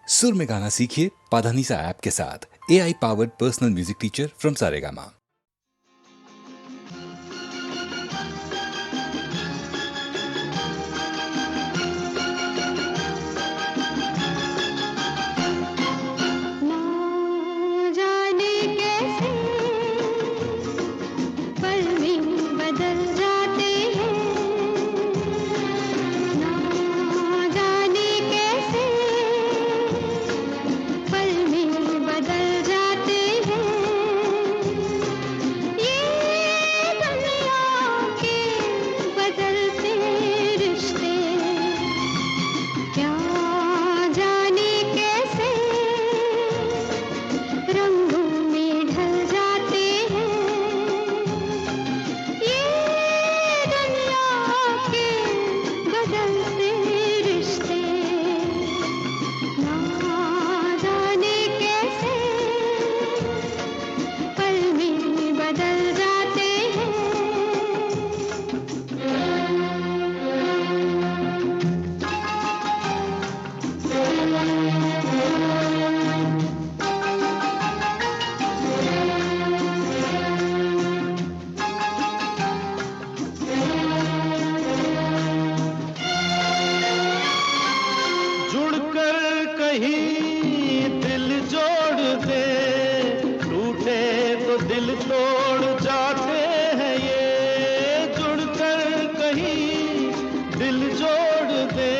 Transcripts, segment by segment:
सुर में गाना सीखिए पाधानीसा ऐप के साथ। AI powered personal music teacher from Saregama. दिल तोड़ जाते हैं ये, जुड़कर कहीं दिल जोड़ दे,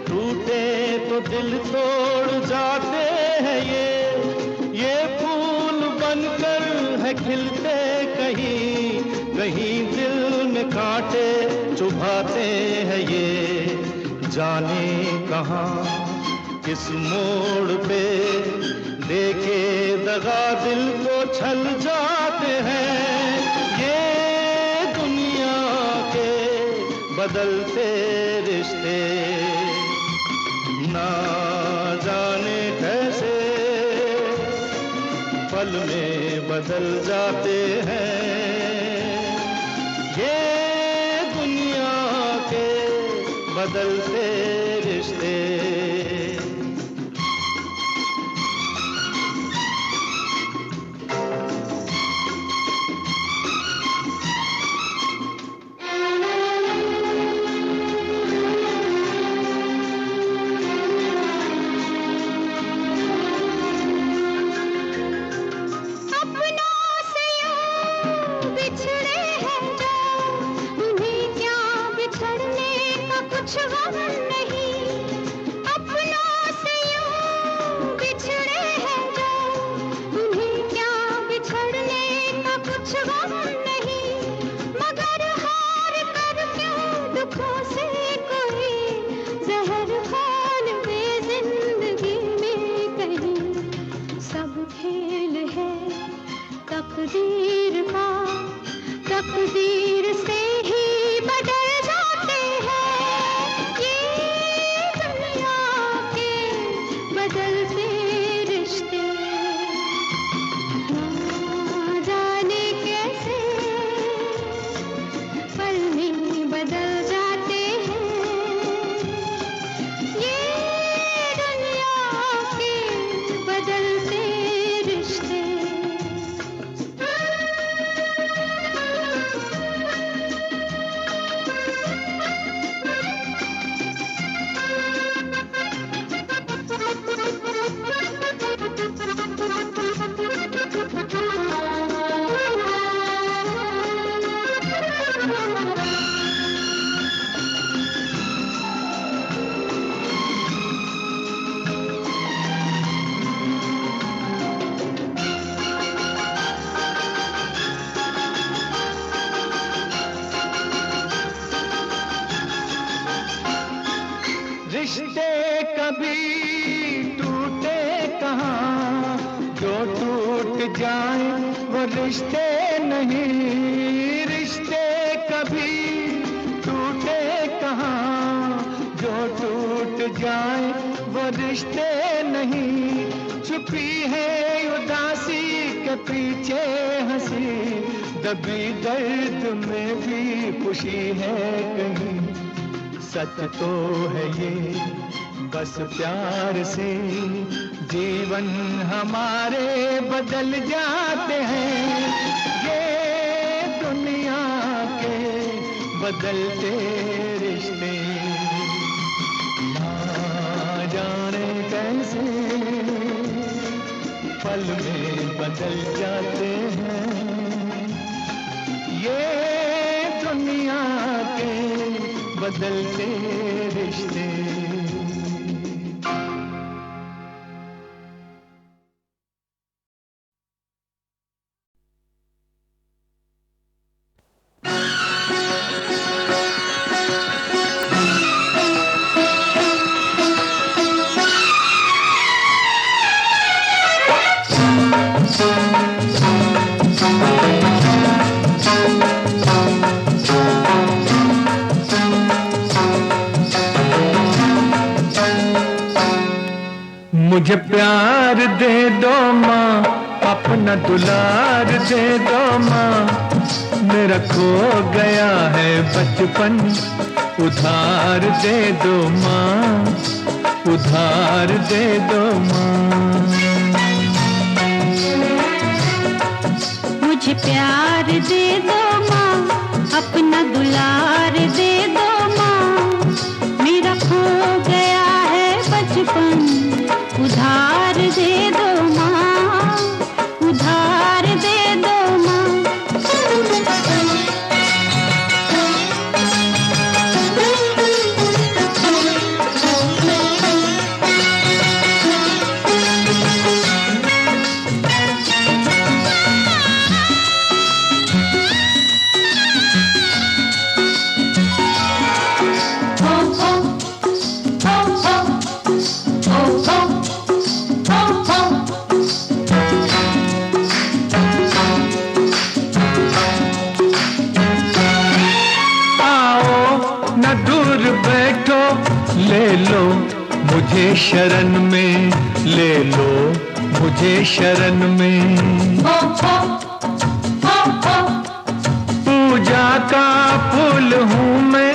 टूटे तो दिल तोड़ जाते हैं ये फूल बनकर है खिलते कहीं, कहीं दिल में कांटे चुभाते हैं ये, जाने कहाँ किस मोड़ पे देखे दगा दिल को छल जाते हैं, ये दुनिया के बदलते रिश्ते ना जाने कैसे पल में बदल जाते हैं, ये दुनिया के बदलते रिश्ते। कुछ गम नहीं, अपनों से यूं बिछड़े हैं जो, उन्हें क्या बिछड़ने का कुछ गम नहीं, मगर हार कर क्यों दुखों से कोई जहर खोल दे जिंदगी में कहीं, सब खेल है तकदीर का, तकदीर से ही बदल जाते हैं, बदलते रिश्ते ना जाने कैसे पल में बदल जाते हैं, ये दुनिया के बदलते रिश्ते। रिश्ते कभी टूटे कहाँ, जो टूट जाए वो रिश्ते नहीं, रिश्ते कभी टूटे कहाँ, जो टूट जाए वो रिश्ते नहीं, छुपी है उदासी के पीछे हंसी, दबी दर्द में भी खुशी है कहीं, सच तो है ये बस प्यार से जीवन हमारे बदल जाते हैं। ये दुनिया के बदलते रिश्ते ना जाने कैसे पल में बदल जाते हैं। ये दुनिया के बदलते रिश्ते। मुझे प्यार दे दो माँ, अपना दुलार दे दो माँ, मेरा खो गया है बचपन, उधार दे दो माँ, उधार दे दो माँ। मुझे प्यार दे दो माँ, अपना दुलार दे दो माँ, मेरा खो गया है बचपन, उधार दे दो माँ, उधार दे दो माँ। ले लो मुझे शरण में, ले लो मुझे शरण में। पूजा का फूल हूँ मैं,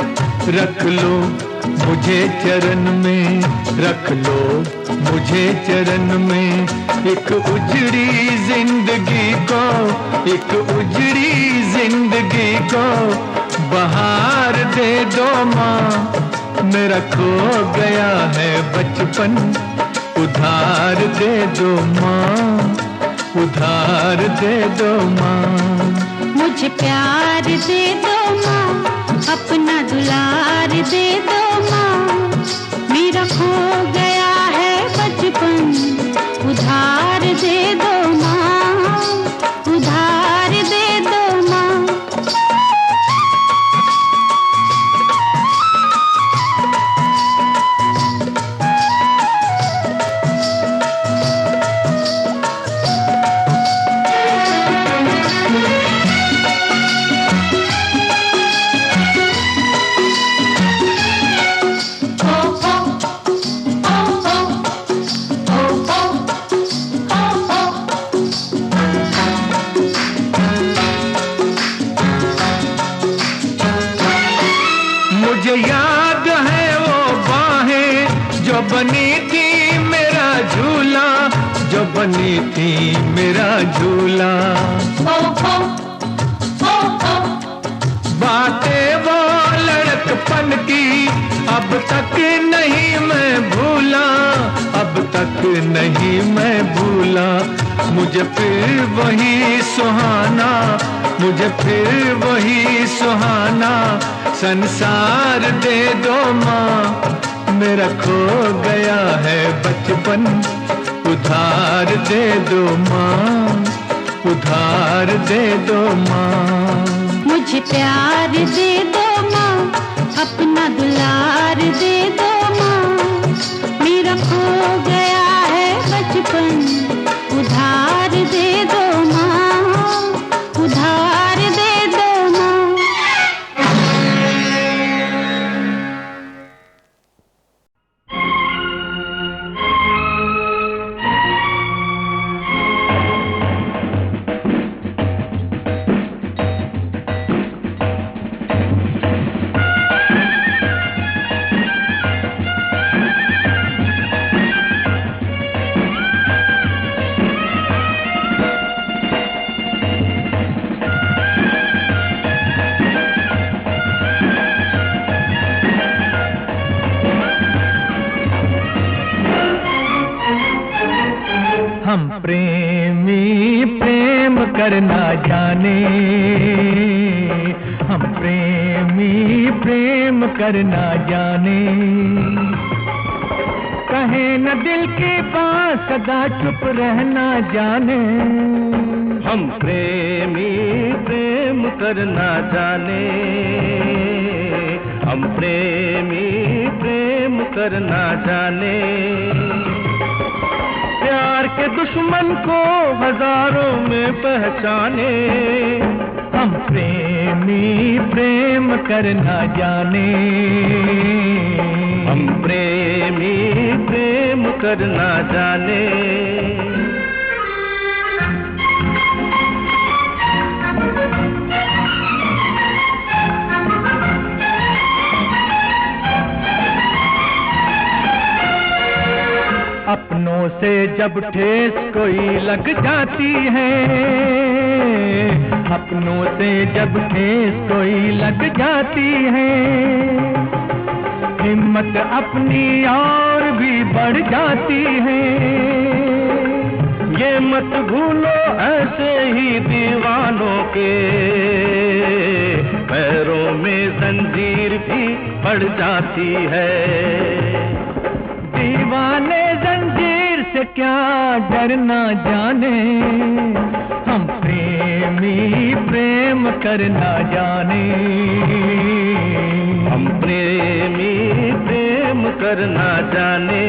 रख लो मुझे चरण में, रख लो मुझे चरण में। एक उजड़ी जिंदगी को, एक उजड़ी जिंदगी को बहार दे दो माँ, मेरा खो गया है बचपन, उधार दे दो माँ, उधार दे दो माँ। मुझे प्यार दे दो माँ, अपना दुलार दे दो माँ, मेरा खो गया है बचपन, उधार दे दो माँ, उधार दे दो माँ। मुझे याद है वो बाहें जो बनी थी मेरा झूला, जो बनी थी मेरा झूला। बातें वो लड़कपन की अब तक नहीं मैं भूला, अब तक नहीं मैं भूला। मुझे फिर वही सुहाना, मुझे फिर वही सुहाना संसार दे दो माँ, मेरा खो गया है बचपन, उधार दे दो माँ, उधार दे दो माँ। मुझे प्यार दे दो माँ, अपना दुलार दे दो माँ, मेरा खो गया है बचपन, उधार दे दो माँ, उधार दे दो माँ। हम प्रेमी प्रेम करना जाने, हम प्रेमी प्रेम करना जाने। कहे न दिल की बात सदा चुप रहना जाने, हम प्रेमी प्रेम करना जाने, हम प्रेमी प्रेम करना जाने। प्यार के दुश्मन को हजारों में पहचाने, हम प्रेमी प्रेम करना जाने, हम प्रेमी प्रेम करना जाने। अपनों से जब ठेस कोई लग जाती है, अपनों से जब ठेस कोई लग जाती है, हिम्मत अपनी और भी बढ़ जाती है। ये मत भूलो ऐसे ही दीवानों के पैरों में जंजीर भी पड़ जाती है। दीवाने जंजीर से क्या डरना जाने, हम प्रेमी प्रेम करना जाने, हम प्रेमी प्रेम करना जाने।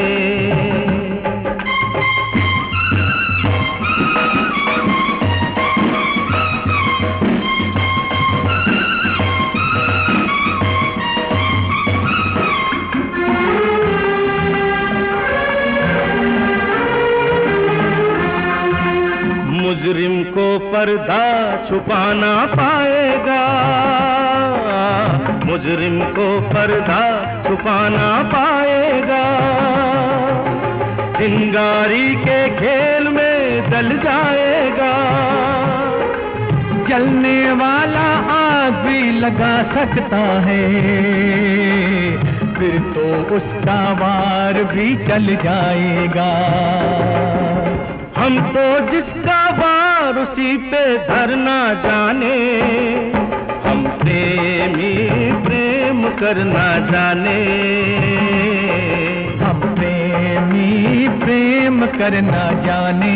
मुजरिम को पर्दा छुपाना पाएगा, मुजरिम को पर्दा छुपाना पाएगा। चिंगारी के खेल में जल जाएगा, जलने वाला आग भी लगा सकता है, फिर तो उसका वार भी चल जाएगा। हम तो जिसका वार उसी पे धरना जाने, हम प्रेमी प्रेम करना जाने, हम प्रेमी प्रेम करना जाने।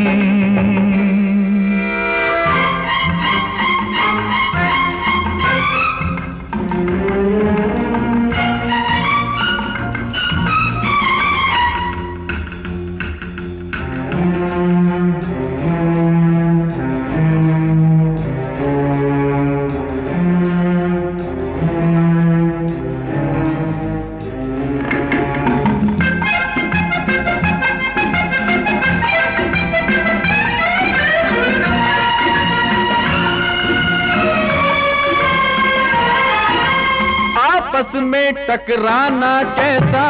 आपस में टकराना कैसा,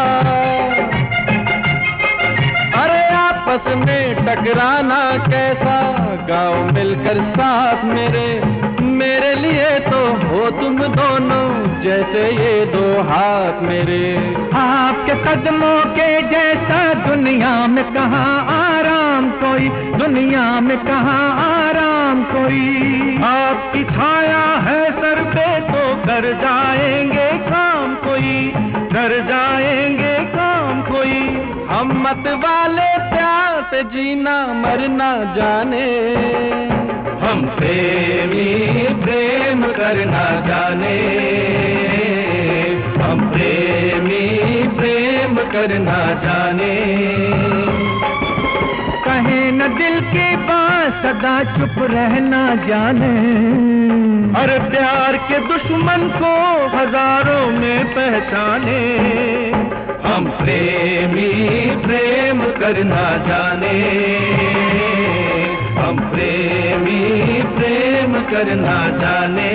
अरे आपस में टकराना कैसा, गाँव मिलकर साथ मेरे लिए तो हो तुम दोनों जैसे ये दो हाथ मेरे। आपके कदमों के जैसा दुनिया में कहाँ आराम कोई, दुनिया में कहाँ आराम कोई। आपकी छाया है सर पे तो कर जाएंगे काम कोई, कर जाएंगे काम कोई। हम मत वाले प्यार से जीना मरना जाने, हम प्रेमी प्रेम करना जाने, हम प्रेमी प्रेम करना जाने। कहे न दिल की बात सदा चुप रहना जाने, हर प्यार के दुश्मन को हजारों में पहचाने। हम प्रेमी प्रेम करना जाने, हम प्रेमी प्रेम करना जाने।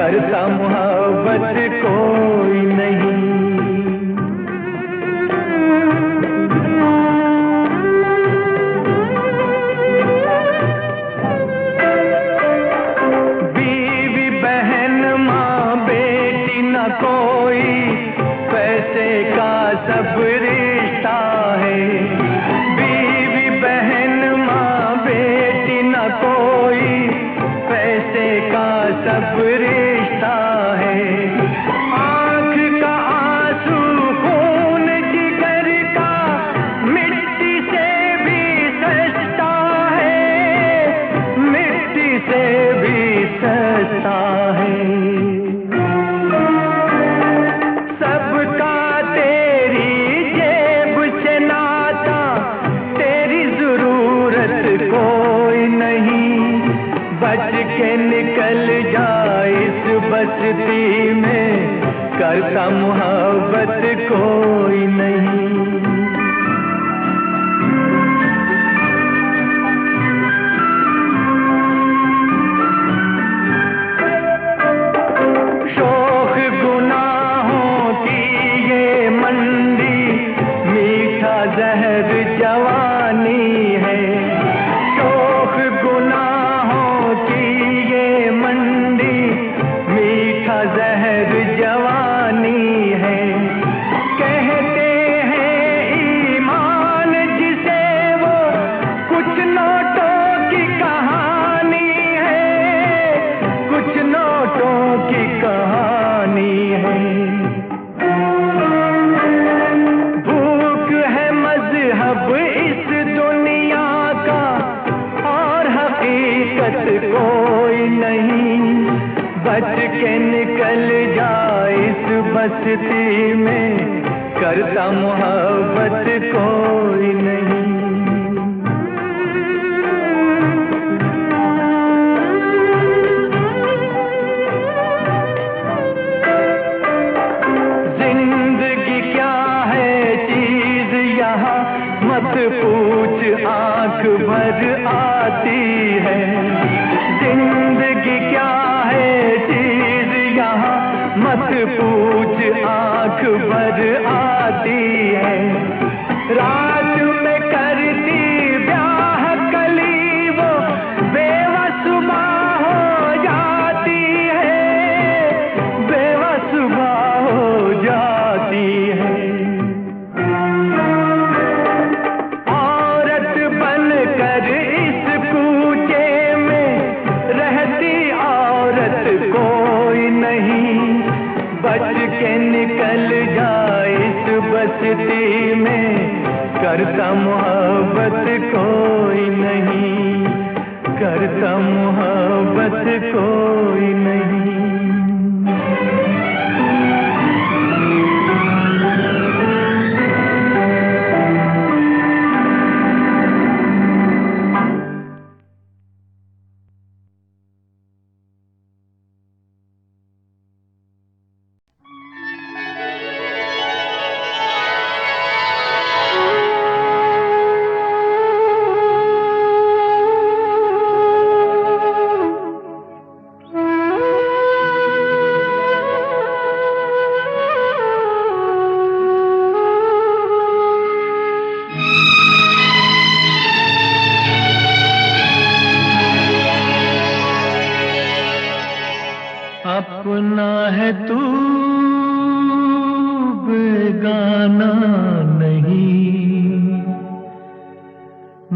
करता मोहब्बत कोई नहीं। बीवी बहन माँ बेटी न कोई, पैसे का सब रिश्ता है। बीवी बहन माँ बेटी न कोई, पैसे का सब रिश्ता है। आँख का आंसू खून जिगर का मिट्टी से भी सस्ता है, मिट्टी से भी सस्ता है। सबका तेरी जेब से नाता, तेरी जरूरत कोई नहीं। बच के निकल जा इस बस्ती में, करता मोहब्बत कोई नहीं। शौक गुनाहों की ये मंडी, मीठा जहर जवानी है। शौक गुनाहों की ये मंडी, मीठा जहर जवानी है। कहते हैं ईमान जिसे वो, कुछ नोटों की कहानी है, कुछ नोटों की कहानी है। भूख है मजहब इस दुनिया का, और हकीकत कोई नहीं। बच के निकल जा इस बस्ती में, करता मोहब्बत कोई नहीं। जिंदगी क्या है चीज यहाँ, मत पूछ आंख भर आती है। जिंदगी क्या है चीज यहाँ, मत पूछ आंख भर आती है। रात में करती ब्याह कली वो, बेवसुबा हो जाती है, बेवसुबा हो जाती है। औरत बनकर इस कूचे में रहती औरत कोई नहीं। बच के निकल जा इस बस्ती में, करता मोहब्बत कोई नहीं, करता मोहब्बत कोई नहीं। अपना है तू बेगाना नहीं,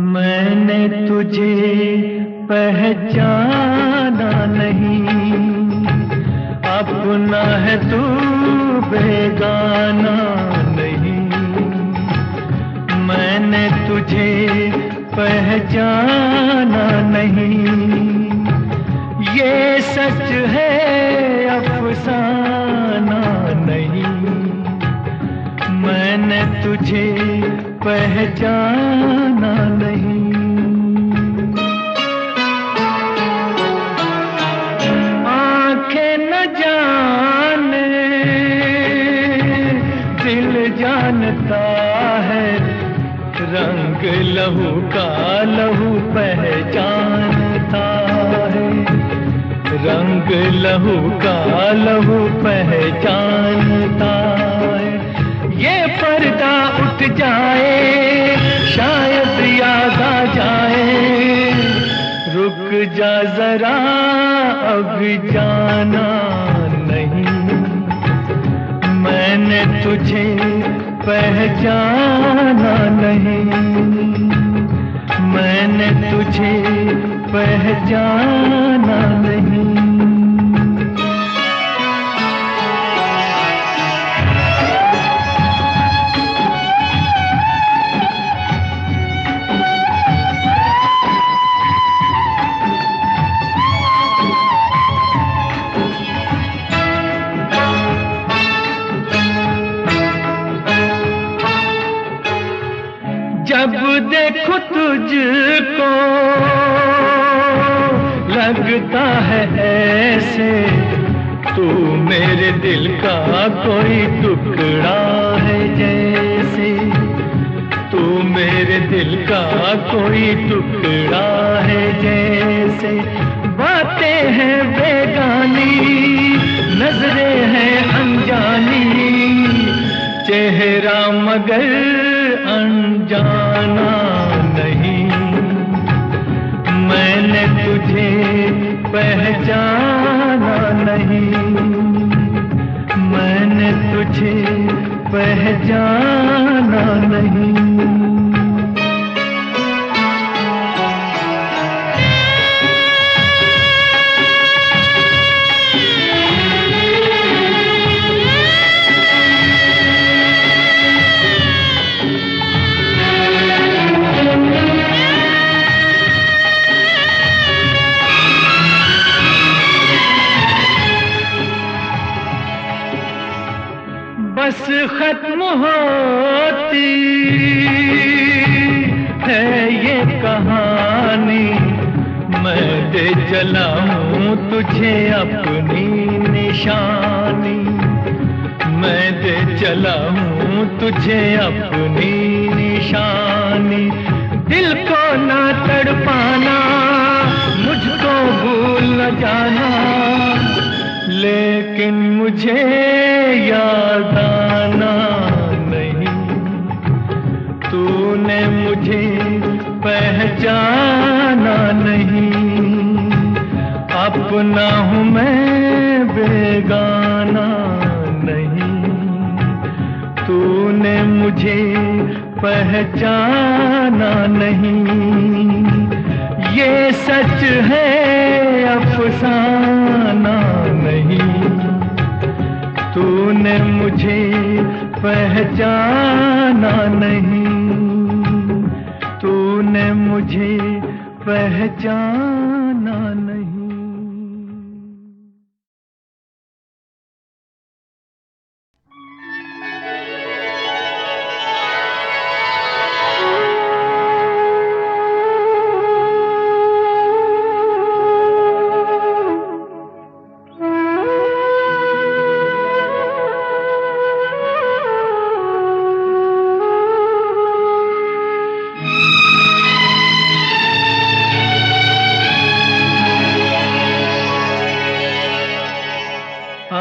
मैंने तुझे पहचाना नहीं। अपना है तू बेगाना नहीं, मैंने तुझे पहचाना नहीं। ये सच है अफसाना नहीं, मैंने तुझे पहचाना नहीं। आंखें न जाने दिल जानता है, रंग लहू का लहू पहचानता है। रंग रंग लहू का लहू पहचानता है। ये पर्दा उठ जाए शायद याद आ जाए, रुक जा जरा अब जाना नहीं, मैंने तुझे पहचाना नहीं, मैंने तुझे पहचाना नहीं। जब देखो तुझको लगता है ऐसे, तू मेरे दिल का कोई टुकड़ा है जैसे, तू मेरे दिल का कोई टुकड़ा है जैसे। बातें हैं बेगानी, नजरें हैं अनजानी, चेहरा मगर अनजाना नहीं, मैंने तुझे पहचाना नहीं, मैंने तुझे पहचाना नहीं। बस खत्म होती है ये कहानी, मैं दे चला हूँ तुझे अपनी निशानी, मैं दे चला हूँ तुझे अपनी निशानी। दिल को ना तड़पाना, मुझको भूल न जाना, लेकिन मुझे याद आना नहीं, तूने मुझे पहचाना नहीं, अपना हूँ मैं बेगाना नहीं, तूने मुझे पहचाना नहीं। ये सच है अफसाना नहीं, तूने मुझे पहचाना नहीं, तूने मुझे पहचाना नहीं।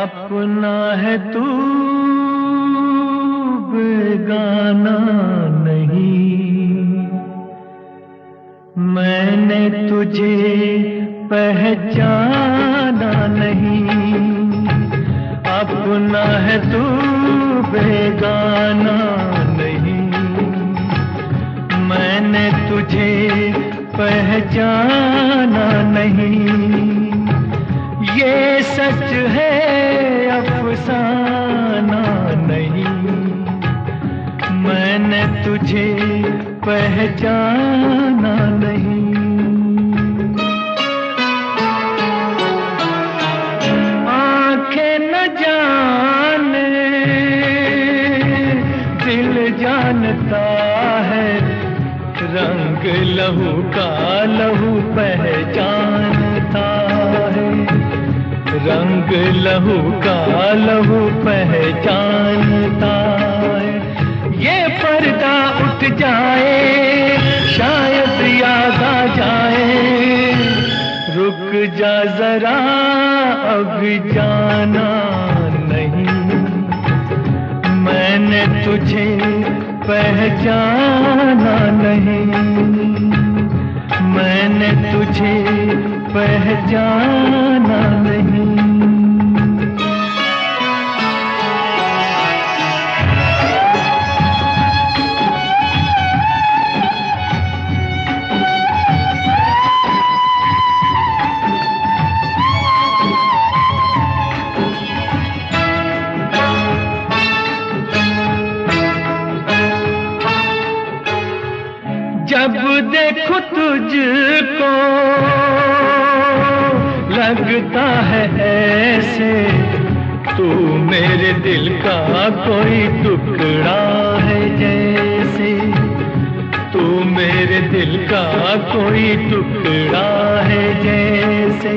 अपना है तू बेगाना नहीं, मैंने तुझे पहचाना नहीं, अपना है तू बेगाना नहीं, मैंने तुझे पहचाना नहीं। ये सच है अफसाना नहीं, मैंने तुझे पहचाना नहीं। आंखें न जाने दिल जानता है, रंग लहू का लहू पहचानता है, रंग लहू का लहू पहचानता है। ये पर्दा उठ जाए शायद याद आ जाए, रुक जा जरा, अभी जाना नहीं, मैंने तुझे पहचाना नहीं, मैंने तुझे पहचाना नहीं। जब देखो तुझको लगता है ऐसे, तू मेरे दिल का कोई टुकड़ा है जैसे, तू मेरे दिल का कोई टुकड़ा है जैसे।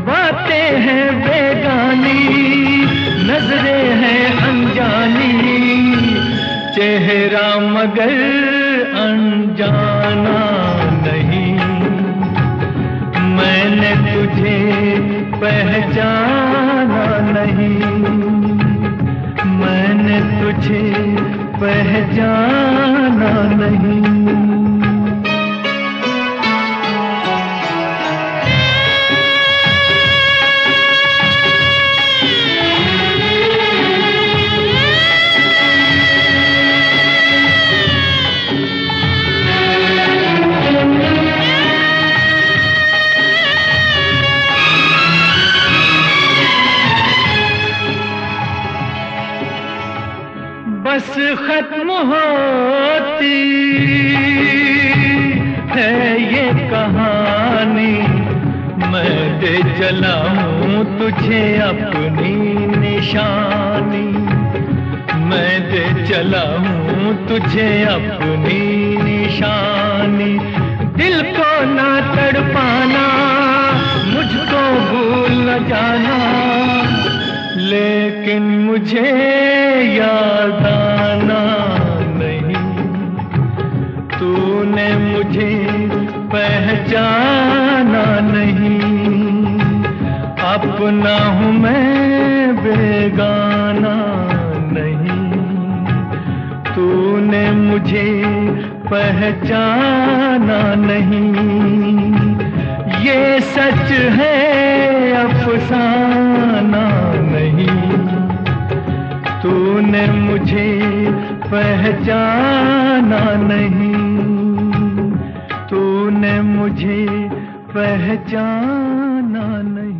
बातें हैं बेगानी, नजरें हैं अनजानी, चेहरा मगर अनजाना नहीं, मैंने तुझे पहचाना नहीं, मैंने तुझे पहचाना नहीं। बस खत्म होती है ये कहानी, मैं दे चला हूँ तुझे अपनी निशानी, मैं दे चला हूँ तुझे अपनी निशानी। दिल को ना तड़पाना, मुझको भूल न जाना, लेकिन मुझे याद आना नहीं, तूने मुझे पहचाना नहीं, अपना हूँ मैं बेगाना नहीं, तूने मुझे पहचाना नहीं। ये सच है अफसाना नहीं, तूने मुझे पहचाना नहीं, तूने मुझे पहचाना नहीं।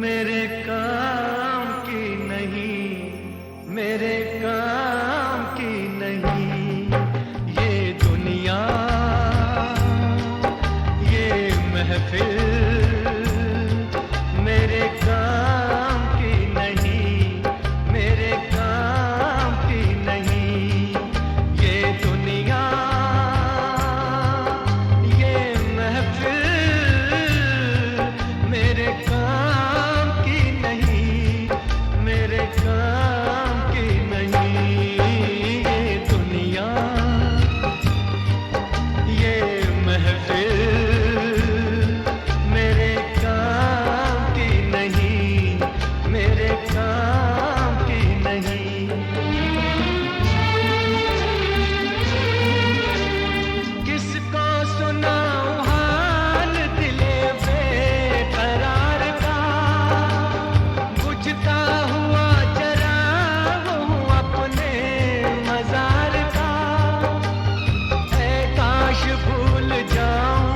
मेरे काम की नहीं, मेरे काम की नहीं, ये दुनिया, ये महफिल मेरे काम की नहीं, मेरे काम की नहीं, ये दुनिया, ये महफिल मेरे काम की नहीं, मेरे काम की नहीं, ये दुनिया, ये महफिल मेरे काम की नहीं, मेरे काम की नहीं। किसको सुनाऊं हाल दिले बेकरार का, बुझता हुआ चराग हूँ अपने मजार का, ऐ काश भूल जाऊं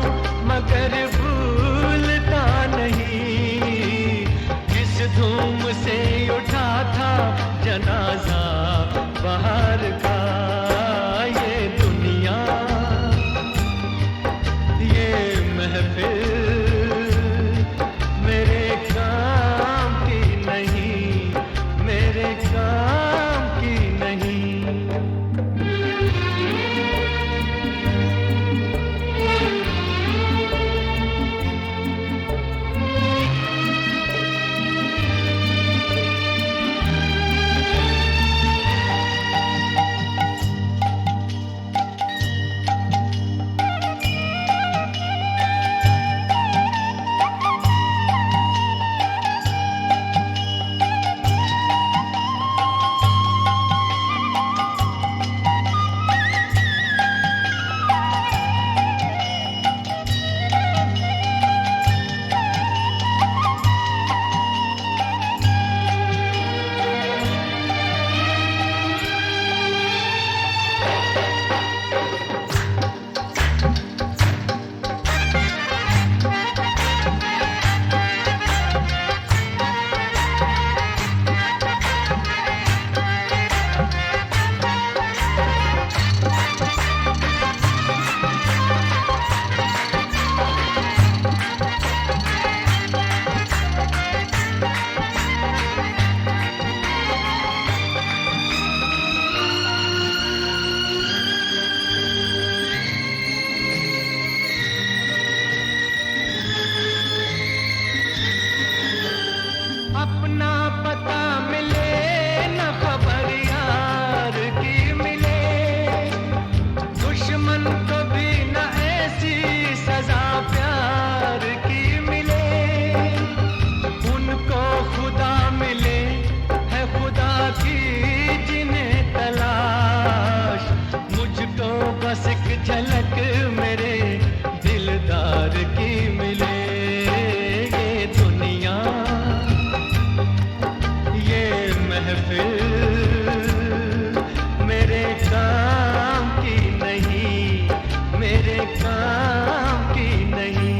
काम की नहीं।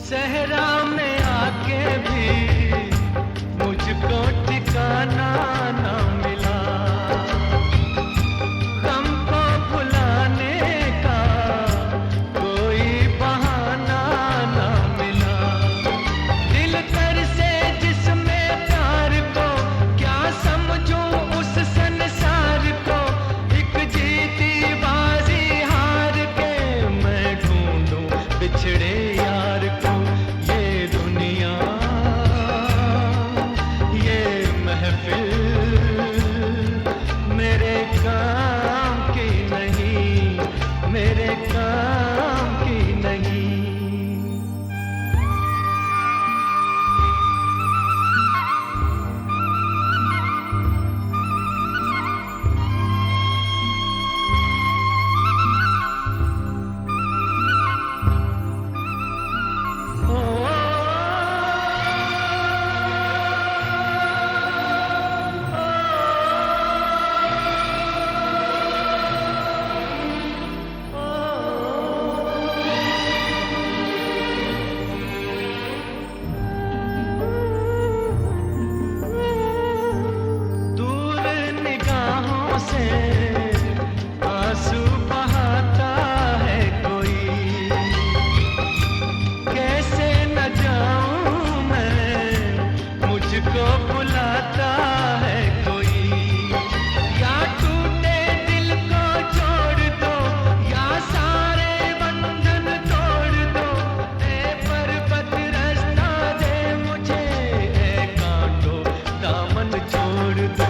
सहरा में आके भी मुझको ठिकाना ना मिला, गम को भुलाने का कोई बहाना ना मिला। दिल कर से जिसमें प्यार को क्या समझूं उस संसार को, एक जीती बाजी हार के मैं ढूंढूं बिछड़े यार को। मेरे काम की नहीं, मेरे काम की नहीं। आंसू बहाता है कोई, कैसे न जाऊं मैं, मुझको बुलाता है कोई। या टूटे दिल को जोड़ दो, या सारे बंधन तोड़ दो। ए पर्वत रास्ता दे मुझे, ए कांटो दामन छोड़ दो।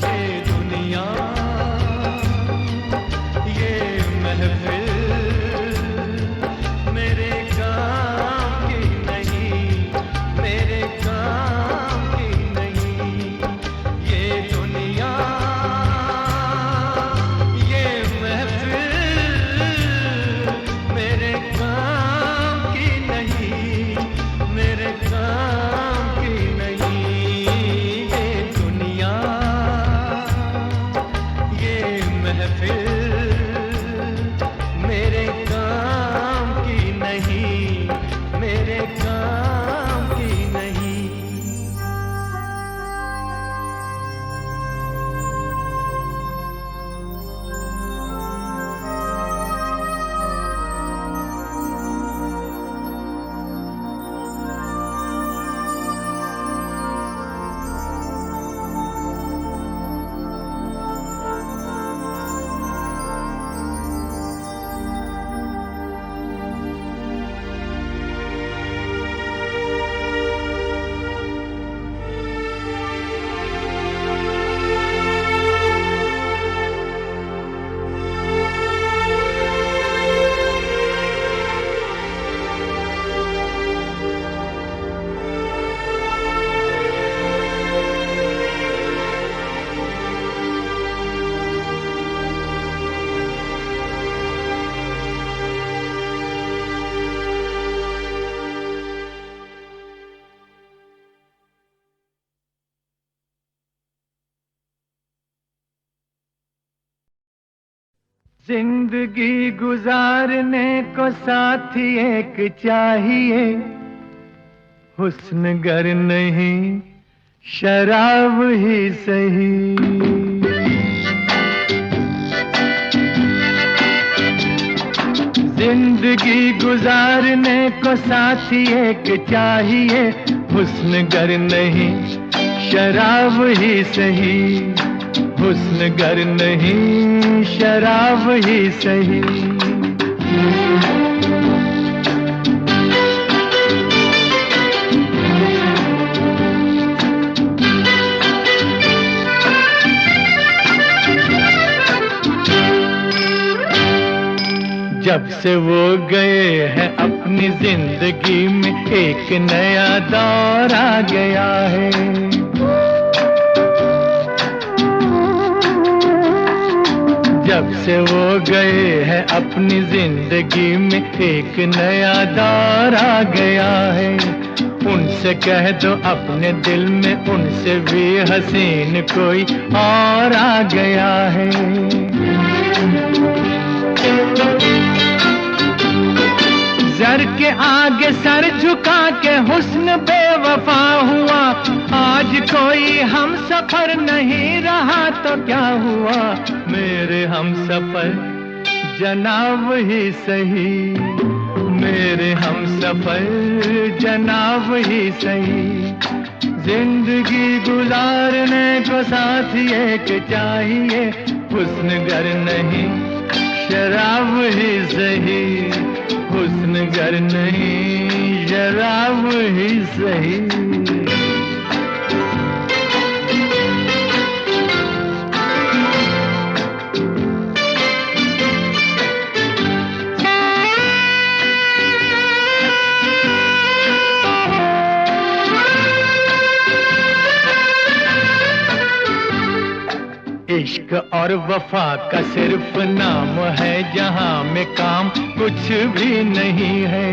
ये दुनिया मेरे काम की नहीं, मेरे काम की नहीं। ये दुनिया ये महफिल मेरे काम की नहीं, मेरे काम की नहीं। ये दुनिया ये महफिल मेरे काम की नहीं, मेरे काम की नहीं। जिंदगी गुजारने को साथी एक चाहिए, हुस्न गर नहीं शराब ही सही। जिंदगी गुजारने को साथी एक चाहिए, हुस्न गर नहीं शराब ही सही। हुस्न गर नहीं शराब ही सही। जब से वो गए हैं अपनी जिंदगी में एक नया दौर आ गया है। जब से वो गए हैं अपनी जिंदगी में एक नया दौर आ गया है। उनसे कह दो अपने दिल में उनसे भी हसीन कोई और आ गया है। जर के आगे सर झुका के हुस्न बेवफा हुआ। आज कोई हम सफर नहीं रहा तो क्या हुआ, मेरे हम सफर जनाब ही सही। मेरे हम सफर जनाब ही सही। जिंदगी गुजारने को साथी एक चाहिए, हुस्न गर नहीं शराब ही सही। हुस्न गर नहीं शराब ही सही। इश्क और वफा का सिर्फ नाम है, जहां में काम कुछ भी नहीं है।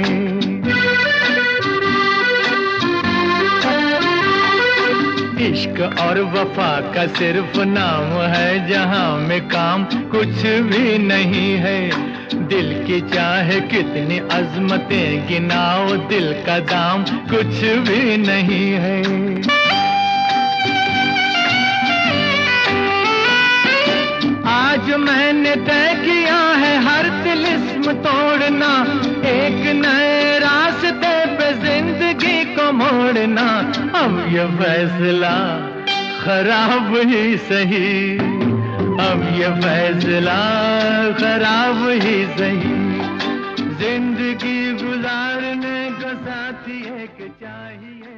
इश्क और वफा का सिर्फ नाम है, जहां में काम कुछ भी नहीं है। दिल की चाहे कितनी अजमतें गिनाओ, दिल का दाम कुछ भी नहीं है। आज मैंने तय किया है हर तिलिस्म तोड़ना, एक नए रास्ते पे जिंदगी को मोड़ना। अब ये फैसला खराब ही सही, अब ये फैसला खराब ही सही। जिंदगी गुजारने को साथी एक चाहिए।